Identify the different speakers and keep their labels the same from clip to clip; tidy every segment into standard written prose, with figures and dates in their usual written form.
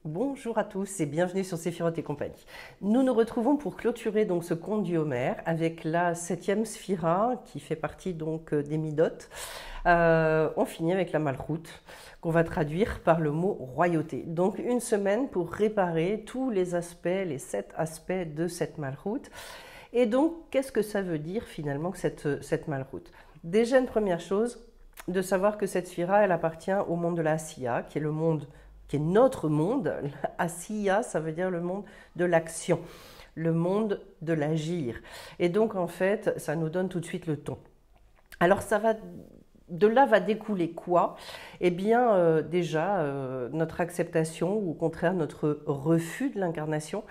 Speaker 1: Bonjour à tous et bienvenue sur Séphiroth et compagnie. Nous nous retrouvons pour clôturer donc ce conte du Homère avec la 7e sphira qui fait partie donc des Midotes. On finit avec la Malchoute qu'on va traduire par le mot royauté. Donc une semaine pour réparer tous les aspects, les 7 aspects de cette Malchoute. Et donc qu'est-ce que ça veut dire finalement que cette Malchoute? Déjà une première chose, de savoir que cette sphira elle appartient au monde de la Asiya, qui est le monde qui est notre monde. Asiya, ça veut dire le monde de l'action, le monde de l'agir. Et donc, en fait, ça nous donne tout de suite le ton. Alors, de là va découler quoi? Eh bien, déjà, notre acceptation ou au contraire notre refus de l'incarnation.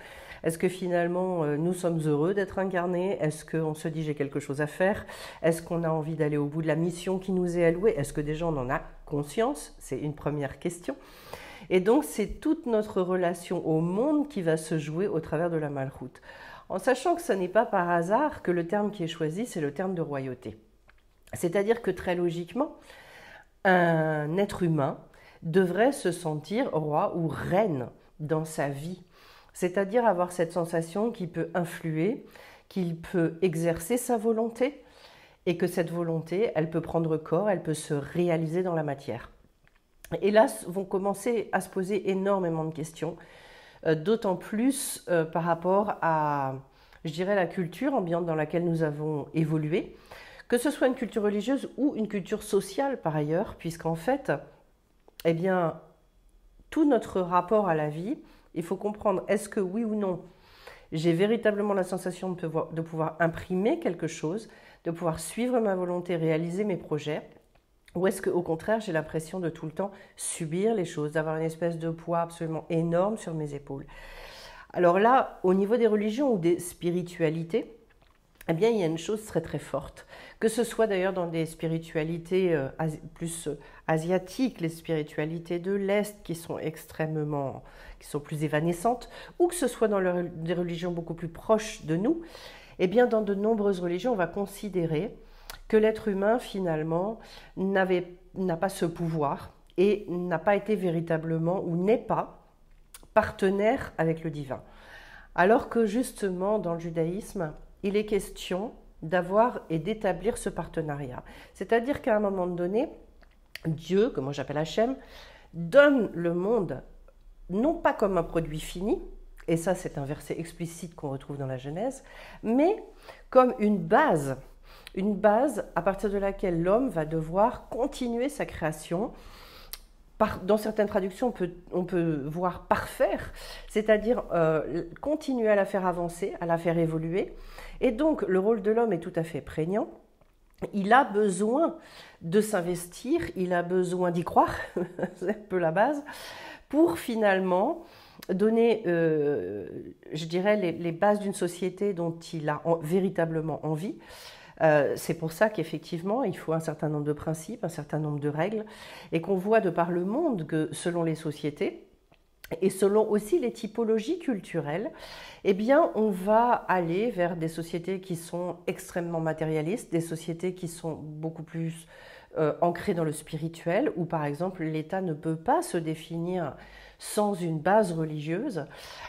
Speaker 1: Est-ce que finalement nous sommes heureux d'être incarnés? Est-ce qu'on se dit j'ai quelque chose à faire? Est-ce qu'on a envie d'aller au bout de la mission qui nous est allouée? Est-ce que déjà on en a conscience? C'est une première question. Et donc, c'est toute notre relation au monde qui va se jouer au travers de la Malchoute. En sachant que ce n'est pas par hasard que le terme qui est choisi, c'est le terme de royauté. C'est-à-dire que très logiquement, un être humain devrait se sentir roi ou reine dans sa vie. C'est-à-dire avoir cette sensation qu'il peut influer, qu'il peut exercer sa volonté et que cette volonté, elle peut prendre corps, elle peut se réaliser dans la matière. Et là vont commencer à se poser énormément de questions, d'autant plus par rapport à, je dirais, la culture ambiante dans laquelle nous avons évolué, que ce soit une culture religieuse ou une culture sociale par ailleurs, puisqu'en fait, eh bien, tout notre rapport à la vie, il faut comprendre, est-ce que oui ou non, j'ai véritablement la sensation de pouvoir imprimer quelque chose, de pouvoir suivre ma volonté, réaliser mes projets, ou est-ce qu'au contraire, j'ai l'impression de tout le temps subir les choses, d'avoir une espèce de poids absolument énorme sur mes épaules? Alors là, au niveau des religions ou des spiritualités, eh bien, il y a une chose très très forte, que ce soit d'ailleurs dans des spiritualités plus asiatiques, les spiritualités de l'Est qui sont plus évanescentes, ou que ce soit dans des religions beaucoup plus proches de nous, eh bien, dans de nombreuses religions, on va considérer que l'être humain, finalement, n'a pas ce pouvoir et n'a pas été véritablement ou n'est pas partenaire avec le divin. Alors que justement, dans le judaïsme, il est question d'avoir et d'établir ce partenariat. C'est-à-dire qu'à un moment donné, Dieu, que moi j'appelle Hachem, donne le monde non pas comme un produit fini, et ça c'est un verset explicite qu'on retrouve dans la Genèse, mais comme une base à partir de laquelle l'homme va devoir continuer sa création. Dans certaines traductions, on peut voir parfaire, c'est-à-dire continuer à la faire avancer, à la faire évoluer. Et donc, le rôle de l'homme est tout à fait prégnant. Il a besoin de s'investir, il a besoin d'y croire, c'est un peu la base, pour finalement donner, je dirais, les bases d'une société dont il a véritablement envie. C'est pour ça qu'effectivement, il faut un certain nombre de principes, un certain nombre de règles, et qu'on voit de par le monde que selon les sociétés, et selon aussi les typologies culturelles, eh bien, on va aller vers des sociétés qui sont extrêmement matérialistes, des sociétés qui sont beaucoup plus ancrées dans le spirituel, où par exemple l'État ne peut pas se définir sans une base religieuse,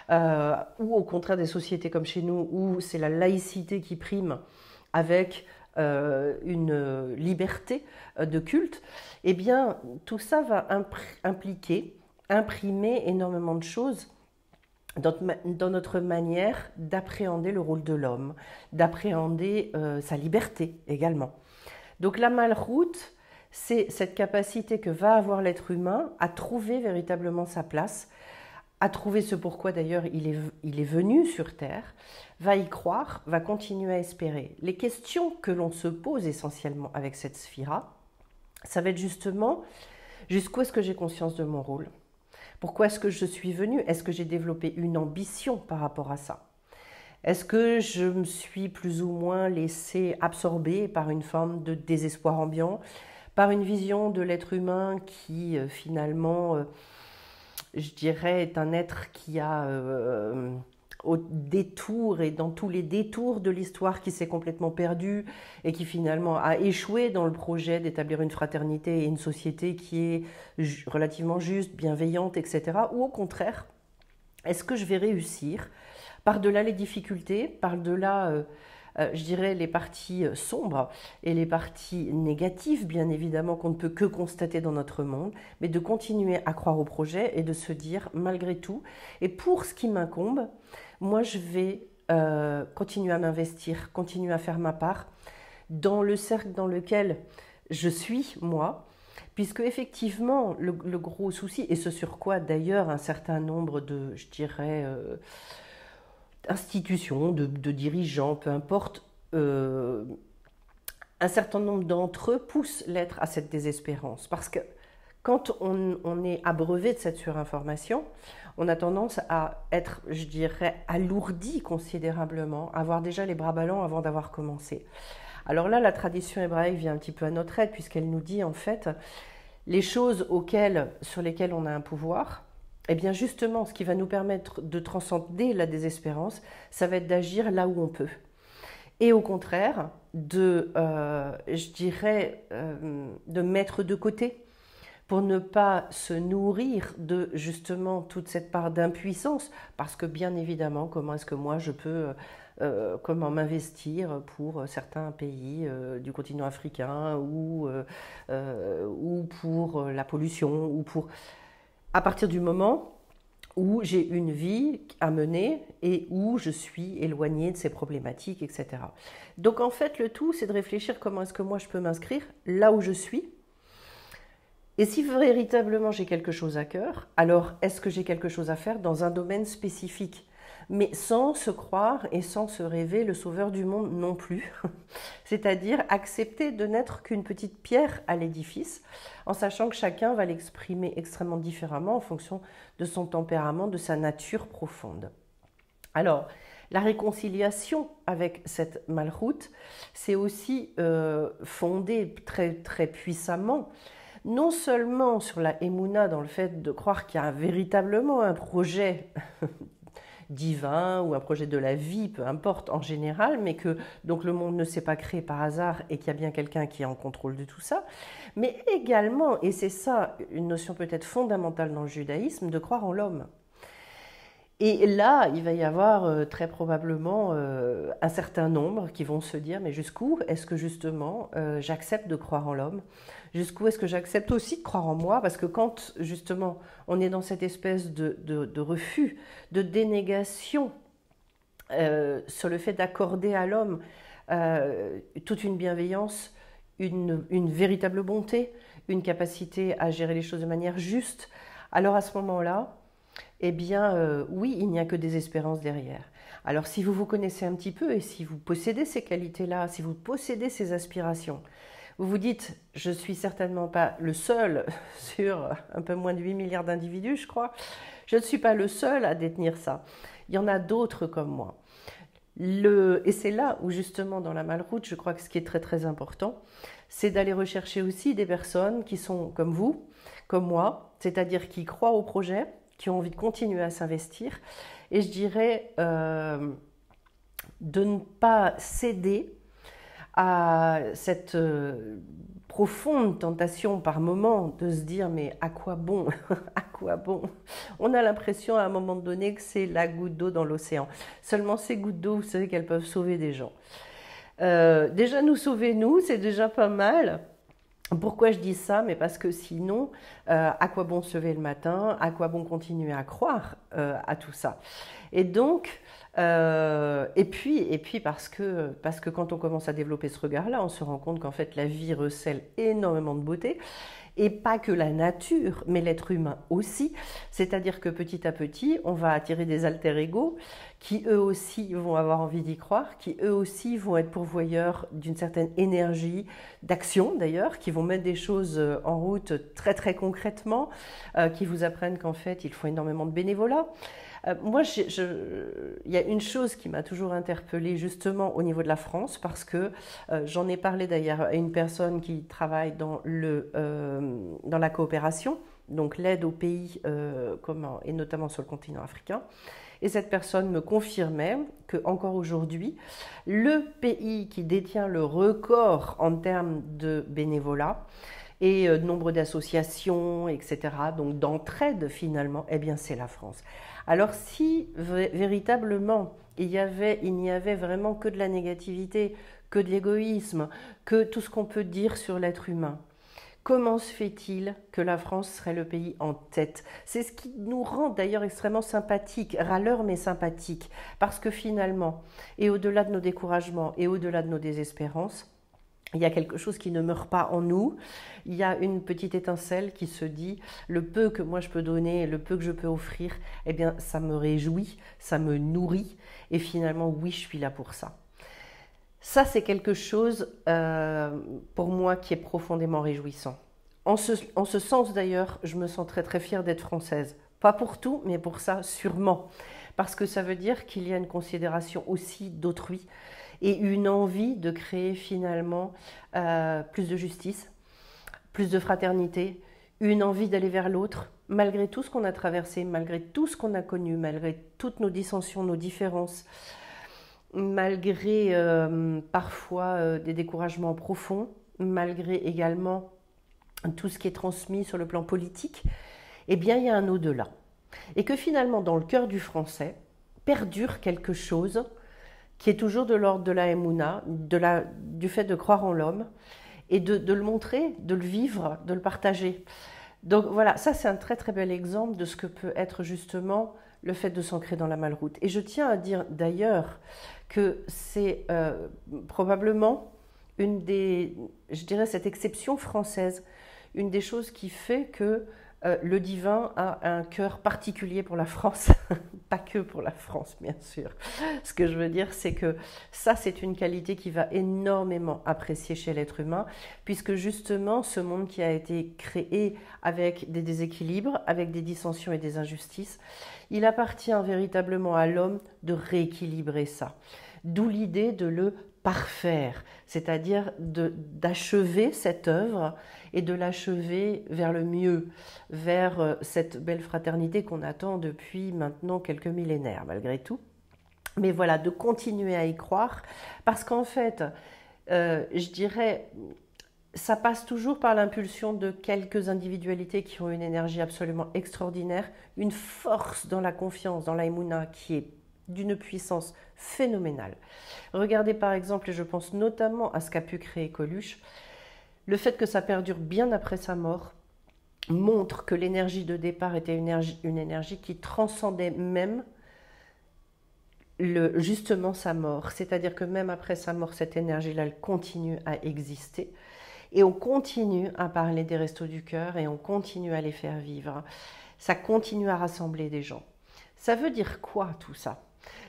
Speaker 1: ou au contraire des sociétés comme chez nous, où c'est la laïcité qui prime, avec une liberté de culte, eh bien, tout ça va imprimer énormément de choses dans notre manière d'appréhender le rôle de l'homme, d'appréhender sa liberté également. Donc la Malchoute, c'est cette capacité que va avoir l'être humain à trouver véritablement sa place, à trouver ce pourquoi d'ailleurs il est venu sur Terre, va y croire, va continuer à espérer. Les questions que l'on se pose essentiellement avec cette sphira, ça va être justement jusqu'où est-ce que j'ai conscience de mon rôle? Pourquoi est-ce que je suis venu? Est-ce que j'ai développé une ambition par rapport à ça? Est-ce que je me suis plus ou moins laissé absorber par une forme de désespoir ambiant, par une vision de l'être humain qui finalement je dirais, est un être qui a, au détour et dans tous les détours de l'histoire, qui s'est complètement perdu et qui finalement a échoué dans le projet d'établir une fraternité et une société qui est relativement juste, bienveillante, etc. Ou au contraire, Est-ce que je vais réussir par-delà les difficultés, par-delà, je dirais, les parties sombres et les parties négatives, bien évidemment, qu'on ne peut que constater dans notre monde, mais de continuer à croire au projet et de se dire, malgré tout, et pour ce qui m'incombe, moi, je vais continuer à m'investir, continuer à faire ma part dans le cercle dans lequel je suis, moi, puisque effectivement, le gros souci, et ce sur quoi d'ailleurs un certain nombre de, je dirais, institutions, de dirigeants, peu importe, un certain nombre d'entre eux poussent l'être à cette désespérance. Parce que quand on est abreuvé de cette surinformation, on a tendance à être, je dirais, alourdi considérablement, à avoir déjà les bras ballants avant d'avoir commencé. Alors là, la tradition hébraïque vient un petit peu à notre aide, puisqu'elle nous dit en fait, les choses sur lesquelles on a un pouvoir, eh bien justement, ce qui va nous permettre de transcender la désespérance, ça va être d'agir là où on peut. Et au contraire, je dirais, de mettre de côté pour ne pas se nourrir de justement toute cette part d'impuissance, parce que bien évidemment, comment est-ce que moi je peux comment m'investir pour certains pays du continent africain ou pour la pollution ou pour à partir du moment où j'ai une vie à mener et où je suis éloignée de ces problématiques, etc. Donc en fait, le tout, c'est de réfléchir comment est-ce que moi je peux m'inscrire là où je suis. Et si véritablement j'ai quelque chose à cœur, alors est-ce que j'ai quelque chose à faire dans un domaine spécifique ? Mais sans se croire et sans se rêver le sauveur du monde non plus. C'est-à-dire accepter de n'être qu'une petite pierre à l'édifice, en sachant que chacun va l'exprimer extrêmement différemment en fonction de son tempérament, de sa nature profonde. Alors, la réconciliation avec cette malroute, c'est aussi fondé très, très puissamment non seulement sur la émouna, dans le fait de croire qu'il y a véritablement un projet divin ou un projet de la vie, peu importe en général, mais que donc le monde ne s'est pas créé par hasard et qu'il y a bien quelqu'un qui est en contrôle de tout ça, mais également, et c'est ça une notion peut-être fondamentale dans le judaïsme, de croire en l'homme. Et là, il va y avoir très probablement un certain nombre qui vont se dire, mais jusqu'où est-ce que justement j'accepte de croire en l'homme ? Jusqu'où est-ce que j'accepte aussi de croire en moi ? Parce que quand justement on est dans cette espèce de refus, de dénégation sur le fait d'accorder à l'homme toute une bienveillance, une véritable bonté, une capacité à gérer les choses de manière juste, alors à ce moment-là, eh bien, oui, il n'y a que des espérances derrière. Alors, si vous vous connaissez un petit peu et si vous possédez ces qualités-là, si vous possédez ces aspirations, vous vous dites, je ne suis certainement pas le seul sur un peu moins de 8 milliards d'individus, je crois, je ne suis pas le seul à détenir ça. Il y en a d'autres comme moi. Et c'est là où, justement, dans la malroute, je crois que ce qui est très, très important, c'est d'aller rechercher aussi des personnes qui sont comme vous, comme moi, c'est-à-dire qui croient au projet, qui ont envie de continuer à s'investir, et je dirais de ne pas céder à cette profonde tentation par moment de se dire mais à quoi bon, à quoi bon. On a l'impression à un moment donné que c'est la goutte d'eau dans l'océan. Seulement ces gouttes d'eau, vous savez qu'elles peuvent sauver des gens. Déjà nous sauver nous, c'est déjà pas mal. Pourquoi je dis ça? Mais parce que sinon, à quoi bon se lever le matin? À quoi bon continuer à croire à tout ça? Et donc, et puis parce que quand on commence à développer ce regard-là, on se rend compte qu'en fait la vie recèle énormément de beauté. Et pas que la nature, mais l'être humain aussi. C'est-à-dire que petit à petit, on va attirer des alter-ego qui eux aussi vont avoir envie d'y croire, qui eux aussi vont être pourvoyeurs d'une certaine énergie, d'action d'ailleurs, qui vont mettre des choses en route très très concrètement, qui vous apprennent qu'en fait il faut énormément de bénévolat. Moi, il y a une chose qui m'a toujours interpellée justement au niveau de la France, parce que j'en ai parlé d'ailleurs à une personne qui travaille dans la coopération, donc l'aide aux pays, et notamment sur le continent africain. Et cette personne me confirmait qu'encore aujourd'hui, le pays qui détient le record en termes de bénévolat, et nombre d'associations, etc. Donc d'entraide finalement, eh bien c'est la France. Alors si véritablement il n'y avait vraiment que de la négativité, que de l'égoïsme, que tout ce qu'on peut dire sur l'être humain, comment se fait-il que la France serait le pays en tête? C'est ce qui nous rend d'ailleurs extrêmement sympathiques, râleurs mais sympathiques, parce que finalement, et au-delà de nos découragements et au-delà de nos désespérances, il y a quelque chose qui ne meurt pas en nous, il y a une petite étincelle qui se dit, le peu que moi je peux donner, le peu que je peux offrir, eh bien ça me réjouit, ça me nourrit, et finalement oui, je suis là pour ça. Ça, c'est quelque chose pour moi qui est profondément réjouissant. En ce sens d'ailleurs, je me sens très très fière d'être française. Pas pour tout, mais pour ça sûrement. Parce que ça veut dire qu'il y a une considération aussi d'autrui et une envie de créer finalement plus de justice, plus de fraternité, une envie d'aller vers l'autre, malgré tout ce qu'on a traversé, malgré tout ce qu'on a connu, malgré toutes nos dissensions, nos différences, malgré parfois des découragements profonds, malgré également tout ce qui est transmis sur le plan politique, eh bien il y a un au-delà. Et que finalement, dans le cœur du français, perdure quelque chose qui est toujours de l'ordre de la Emouna, du fait de croire en l'homme, et de le montrer, de le vivre, de le partager. Donc voilà, ça c'est un très très bel exemple de ce que peut être justement le fait de s'ancrer dans la malroute. Et je tiens à dire d'ailleurs que c'est probablement une des, je dirais cette exception française, une des choses qui fait que le divin a un cœur particulier pour la France, pas que pour la France bien sûr. Ce que je veux dire c'est que ça c'est une qualité qui va énormément apprécier chez l'être humain, puisque justement ce monde qui a été créé avec des déséquilibres, avec des dissensions et des injustices, il appartient véritablement à l'homme de rééquilibrer ça. D'où l'idée de le parfaire, c'est-à-dire d'achever cette œuvre et de l'achever vers le mieux, vers cette belle fraternité qu'on attend depuis maintenant quelques millénaires malgré tout. Mais voilà, de continuer à y croire, parce qu'en fait, je dirais, ça passe toujours par l'impulsion de quelques individualités qui ont une énergie absolument extraordinaire, une force dans la confiance, dans l'aïmouna qui est d'une puissance phénoménale. Regardez par exemple, et je pense notamment à ce qu'a pu créer Coluche, le fait que ça perdure bien après sa mort montre que l'énergie de départ était une énergie qui transcendait même justement sa mort. C'est-à-dire que même après sa mort, cette énergie-là, elle continue à exister. Et on continue à parler des Restos du Cœur et on continue à les faire vivre. Ça continue à rassembler des gens. Ça veut dire quoi tout ça ?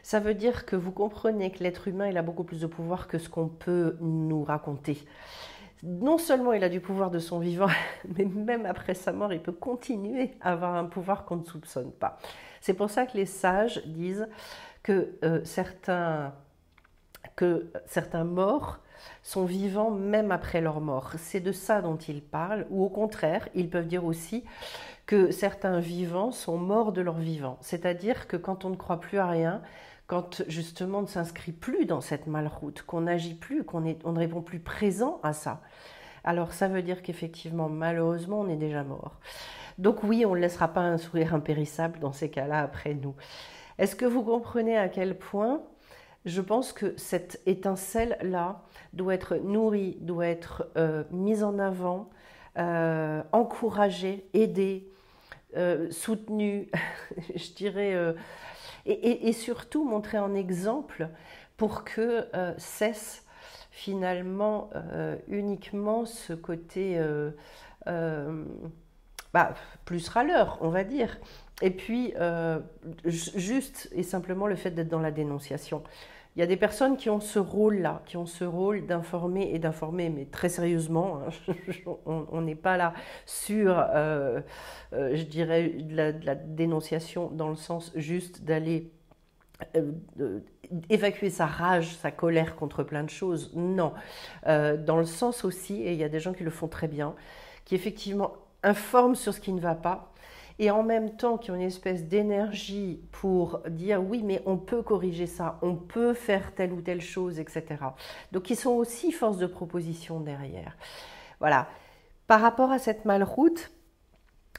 Speaker 1: Ça veut dire que vous comprenez que l'être humain, il a beaucoup plus de pouvoir que ce qu'on peut nous raconter. Non seulement il a du pouvoir de son vivant, mais même après sa mort, il peut continuer à avoir un pouvoir qu'on ne soupçonne pas. C'est pour ça que les sages disent que certains morts sont vivants même après leur mort. C'est de ça dont ils parlent, ou au contraire, ils peuvent dire aussi que certains vivants sont morts de leur vivant. C'est-à-dire que quand on ne croit plus à rien, quand justement on ne s'inscrit plus dans cette malroute, qu'on n'agit plus, on ne répond plus présent à ça, alors ça veut dire qu'effectivement, malheureusement, on est déjà mort. Donc oui, on ne laissera pas un sourire impérissable dans ces cas-là après nous. Est-ce que vous comprenez à quel point je pense que cette étincelle-là doit être nourrie, doit être mise en avant, encouragée, aidée, soutenue, je dirais, et surtout montrer en exemple pour que cesse finalement uniquement ce côté plus râleur, on va dire. Et puis, juste et simplement le fait d'être dans la dénonciation. Il y a des personnes qui ont ce rôle-là, qui ont ce rôle d'informer et d'informer, mais très sérieusement, hein, on n'est pas là sur, je dirais, de la dénonciation dans le sens juste d'aller évacuer sa rage, sa colère contre plein de choses. Non, dans le sens aussi, et il y a des gens qui le font très bien, qui effectivement informent sur ce qui ne va pas, et en même temps qui ont une espèce d'énergie pour dire oui, mais on peut corriger ça, on peut faire telle ou telle chose, etc. Donc ils sont aussi force de proposition derrière. Voilà. Par rapport à cette malroute,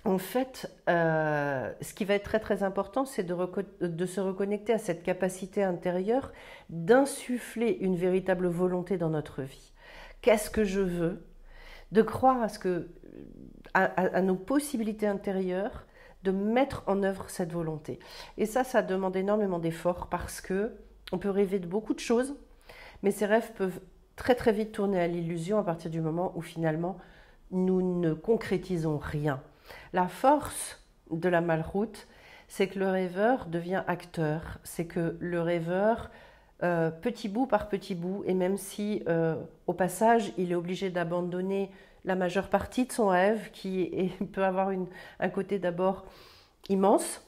Speaker 1: en fait, ce qui va être très très important, c'est de se reconnecter à cette capacité intérieure d'insuffler une véritable volonté dans notre vie. Qu'est-ce que je veux? De croire à nos possibilités intérieures, de mettre en œuvre cette volonté. Et ça demande énormément d'efforts parce que on peut rêver de beaucoup de choses, mais ces rêves peuvent très très vite tourner à l'illusion à partir du moment où finalement nous ne concrétisons rien. La force de la malroute, c'est que le rêveur devient acteur, c'est que le rêveur, petit bout par petit bout, et même si au passage il est obligé d'abandonner la majeure partie de son rêve, peut avoir un côté d'abord immense,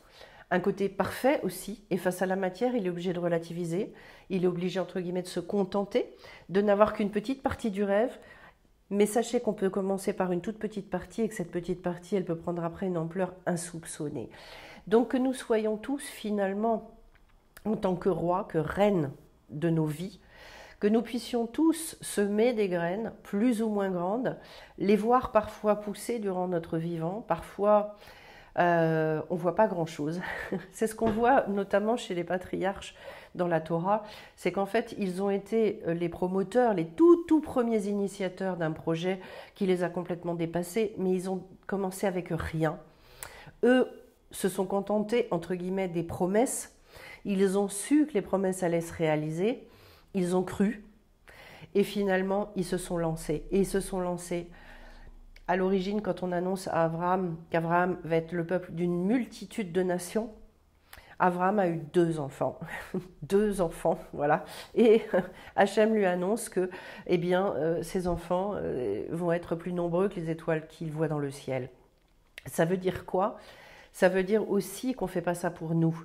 Speaker 1: un côté parfait aussi, et face à la matière, il est obligé de relativiser, il est obligé, entre guillemets, de se contenter, de n'avoir qu'une petite partie du rêve, mais sachez qu'on peut commencer par une toute petite partie et que cette petite partie, elle peut prendre après une ampleur insoupçonnée. Donc que nous soyons tous finalement, en tant que rois, que reines de nos vies, que nous puissions tous semer des graines plus ou moins grandes, les voir parfois pousser durant notre vivant, parfois on ne voit pas grand-chose. C'est ce qu'on voit notamment chez les patriarches dans la Torah, c'est qu'en fait, ils ont été les promoteurs, les tout premiers initiateurs d'un projet qui les a complètement dépassés, mais ils ont commencé avec rien. Eux se sont contentés, entre guillemets, des promesses. Ils ont su que les promesses allaient se réaliser, ils ont cru, et finalement, ils se sont lancés. Et ils se sont lancés. À l'origine, quand on annonce à Abraham qu'Abraham va être le peuple d'une multitude de nations, Abraham a eu 2 enfants, 2 enfants, voilà. Et Hachem lui annonce que, eh bien, ses enfants vont être plus nombreux que les étoiles qu'il voit dans le ciel. Ça veut dire quoi? Ça veut dire aussi qu'on ne fait pas ça pour nous.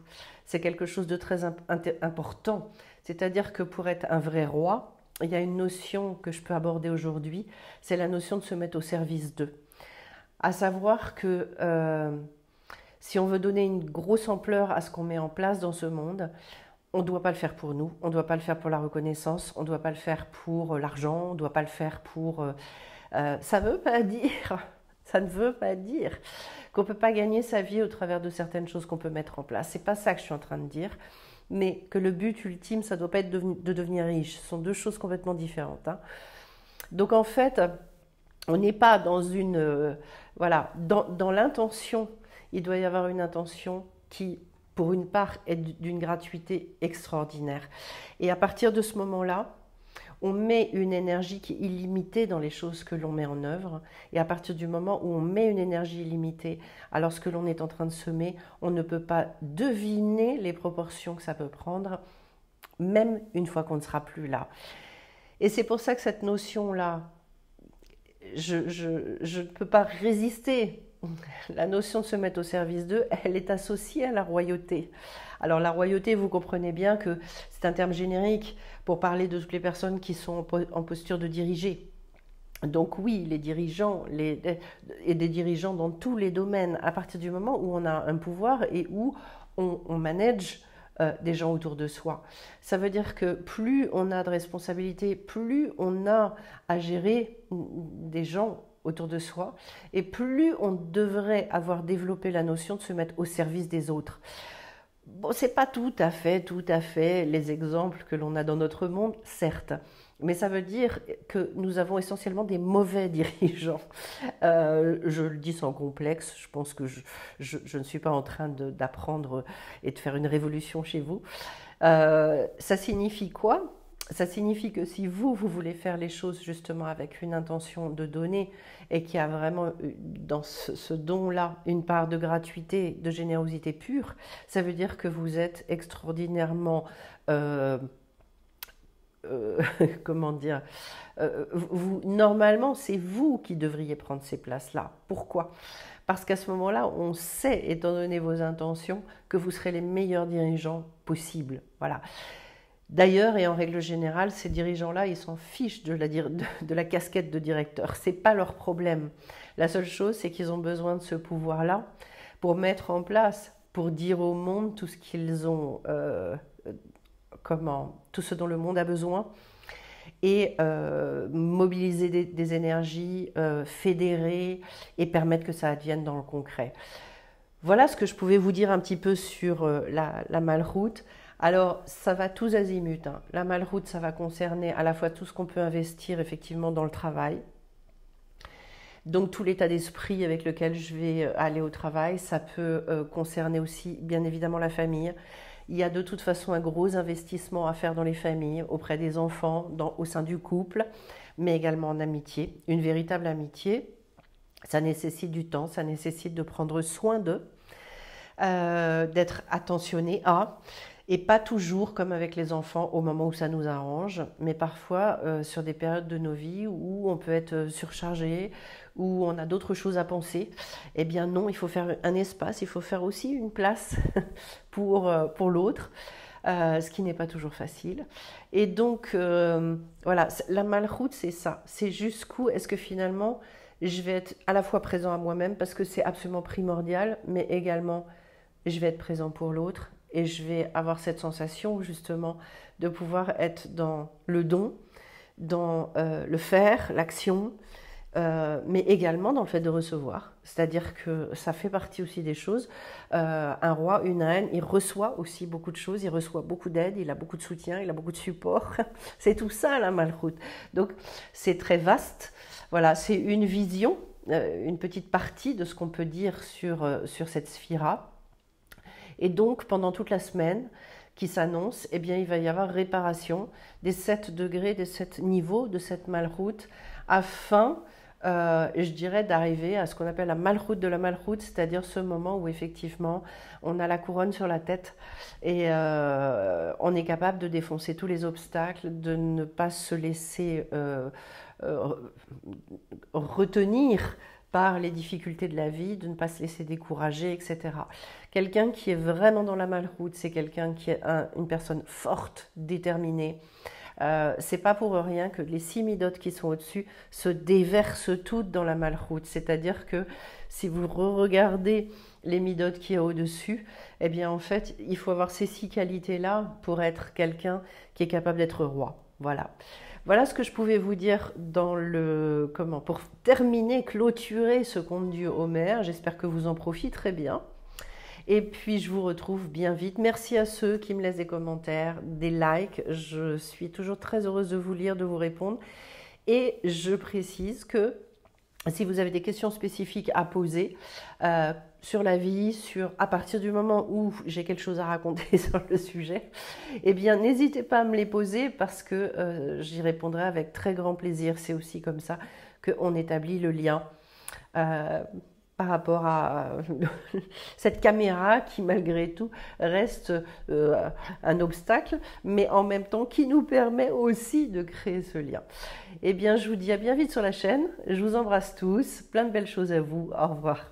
Speaker 1: C'est quelque chose de très important. C'est-à-dire que pour être un vrai roi, il y a une notion que je peux aborder aujourd'hui, c'est la notion de se mettre au service d'eux. À savoir que si on veut donner une grosse ampleur à ce qu'on met en place dans ce monde, on ne doit pas le faire pour nous, on ne doit pas le faire pour la reconnaissance, on ne doit pas le faire pour l'argent, on ne doit pas le faire pour... ça ne veut pas dire, ça ne veut pas dire qu'on ne peut pas gagner sa vie au travers de certaines choses qu'on peut mettre en place. Ce n'est pas ça que je suis en train de dire, mais que le but ultime, ça ne doit pas être de devenir riche. Ce sont 2 choses complètement différentes. Hein. Donc en fait, on n'est pas dans une... voilà, dans l'intention, il doit y avoir une intention qui, pour une part, est d'une gratuité extraordinaire. Et à partir de ce moment-là, on met une énergie qui est illimitée dans les choses que l'on met en œuvre. Et à partir du moment où on met une énergie illimitée alors ce que l'on est en train de semer, on ne peut pas deviner les proportions que ça peut prendre, même une fois qu'on ne sera plus là. Et c'est pour ça que cette notion-là, je ne peux pas résister. La notion de se mettre au service d'eux, elle est associée à la royauté. Alors la royauté, vous comprenez bien que c'est un terme générique pour parler de toutes les personnes qui sont en posture de diriger. Donc oui, les dirigeants, et des dirigeants dans tous les domaines, à partir du moment où on a un pouvoir et où on manage des gens autour de soi. Ça veut dire que plus on a de responsabilités, plus on a à gérer des gens autour de soi, et plus on devrait avoir développé la notion de se mettre au service des autres. Bon, c'est pas tout à fait les exemples que l'on a dans notre monde, certes, mais ça veut dire que nous avons essentiellement des mauvais dirigeants. Je le dis sans complexe, je pense que je ne suis pas en train d'apprendre et de faire une révolution chez vous. Ça signifie quoi? Ça signifie que si vous voulez faire les choses justement avec une intention de donner et qu'il y a vraiment dans ce don-là une part de gratuité, de générosité pure, ça veut dire que vous êtes extraordinairement, comment dire, normalement c'est vous qui devriez prendre ces places-là. Pourquoi? Parce qu'à ce moment-là, on sait, étant donné vos intentions, que vous serez les meilleurs dirigeants possibles. Voilà. D'ailleurs, et en règle générale, ces dirigeants-là, ils s'en fichent de la casquette de directeur. Ce n'est pas leur problème. La seule chose, c'est qu'ils ont besoin de ce pouvoir-là pour mettre en place, pour dire au monde tout ce qu'ils ont, tout ce dont le monde a besoin. et mobiliser des énergies, fédérer et permettre que ça advienne dans le concret. Voilà ce que je pouvais vous dire un petit peu sur la Malroute. Alors, ça va tous azimuts, hein. La Malroute, ça va concerner à la fois tout ce qu'on peut investir effectivement dans le travail. Donc, tout l'état d'esprit avec lequel je vais aller au travail, ça peut concerner aussi bien évidemment la famille. Il y a de toute façon un gros investissement à faire dans les familles, auprès des enfants, au sein du couple, mais également en amitié. Une véritable amitié, ça nécessite du temps, ça nécessite de prendre soin d'eux, d'être attentionné à, et pas toujours comme avec les enfants au moment où ça nous arrange, mais parfois sur des périodes de nos vies où on peut être surchargé, où on a d'autres choses à penser. Eh bien non, il faut faire un espace, il faut faire aussi une place pour l'autre, ce qui n'est pas toujours facile. Et donc voilà, la Malroute, c'est ça, c'est jusqu'où est-ce que finalement je vais être à la fois présent à moi-même, parce que c'est absolument primordial, mais également je vais être présent pour l'autre, et je vais avoir cette sensation justement de pouvoir être dans le don, dans le faire, l'action, mais également dans le fait de recevoir. C'est-à-dire que ça fait partie aussi des choses. Un roi, une reine, il reçoit aussi beaucoup de choses, il reçoit beaucoup d'aide, il a beaucoup de soutien, il a beaucoup de support. C'est tout ça la Malroute. Donc c'est très vaste. Voilà, c'est une vision, une petite partie de ce qu'on peut dire sur cette sphira. Et donc, pendant toute la semaine qui s'annonce, eh bien, il va y avoir réparation des 7 degrés, des 7 niveaux de cette Malroute, afin, je dirais, d'arriver à ce qu'on appelle la Malroute de la Malroute, c'est-à-dire ce moment où effectivement on a la couronne sur la tête et on est capable de défoncer tous les obstacles, de ne pas se laisser retenir par les difficultés de la vie, de ne pas se laisser décourager, etc. Quelqu'un qui est vraiment dans la Malroute, c'est quelqu'un qui est une personne forte, déterminée. C'est pas pour rien que les 6 midotes qui sont au-dessus se déversent toutes dans la Malroute. C'est-à-dire que si vous regardez les midotes qui est au-dessus, eh bien en fait, il faut avoir ces 6 qualités-là pour être quelqu'un qui est capable d'être roi. Voilà. Voilà ce que je pouvais vous dire pour terminer, clôturer ce conte du Homère. J'espère que vous en profiterez bien. Et puis, je vous retrouve bien vite. Merci à ceux qui me laissent des commentaires, des likes. Je suis toujours très heureuse de vous lire, de vous répondre. Et je précise que si vous avez des questions spécifiques à poser sur la vie, à partir du moment où j'ai quelque chose à raconter sur le sujet, eh bien, n'hésitez pas à me les poser parce que j'y répondrai avec très grand plaisir. C'est aussi comme ça qu'on établit le lien par rapport à cette caméra qui, malgré tout, reste un obstacle, mais en même temps qui nous permet aussi de créer ce lien. Eh bien, je vous dis à bien vite sur la chaîne. Je vous embrasse tous. Plein de belles choses à vous. Au revoir.